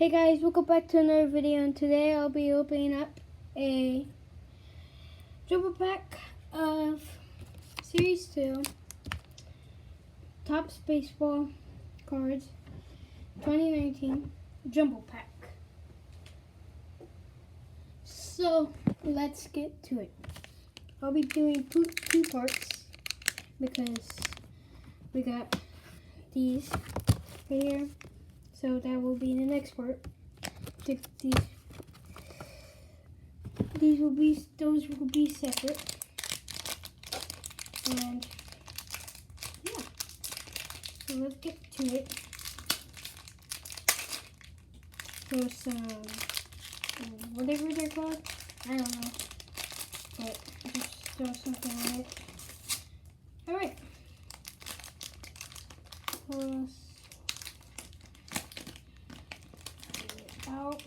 Hey guys, welcome back to another video, and today I'll be opening up a jumbo pack of Series 2 Topps Baseball Cards 2019 Jumbo Pack. So let's get to it. I'll be doing two parts because we got these right here. So that will be the next part. Those will be separate. And yeah. So let's get to it. Throw some whatever they're called. I don't know. But just throw something on it. Alright. Out.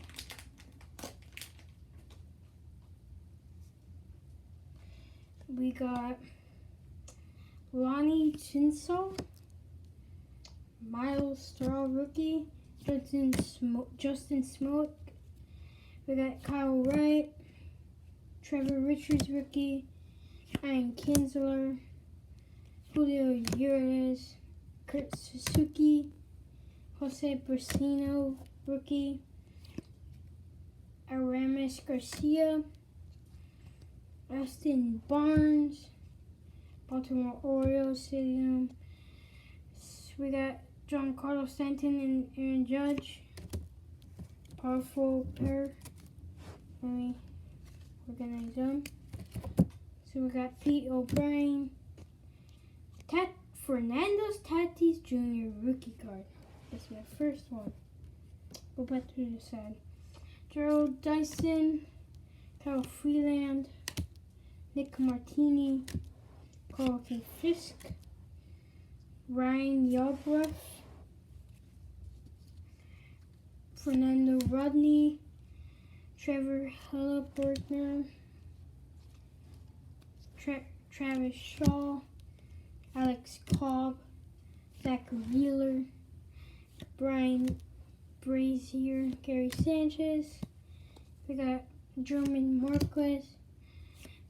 We got Lonnie Chinsel, Miles Straw rookie, Justin Smoke. We got Kyle Wright, Trevor Richards rookie, Ian Kinsler, Julio Urias, Kurt Suzuki, Jose Brasino rookie, Aramis Garcia, Austin Barnes, Baltimore Orioles Stadium. We got Giancarlo Stanton and Aaron Judge. Powerful pair. Let me organize them. So we got Pete O'Brien, Fernando Tatis Jr. rookie card. That's my first one. Go back to the side. Gerald Dyson, Kyle Freeland, Nick Martini, Carl K. Fisk, Ryan Yarbrough, Fernando Rodney, Trevor Halliburton, Travis Shaw, Alex Cobb, Zach Wheeler, Brian Brazier, Gary Sanchez. We got German Marquez,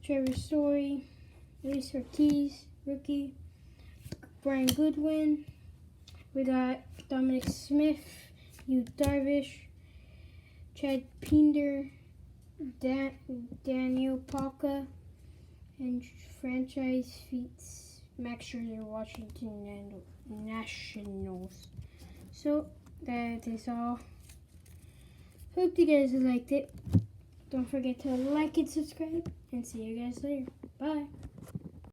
Trevor Story, Luis Ortiz, rookie, Brian Goodwin. We got Dominic Smith, Yu Darvish, Chad Pinder, Daniel Palka, and franchise feats Max Scherzer, Washington Nationals. So that is all. Hope you guys liked it. Don't forget to like and subscribe, and see you guys later. Bye.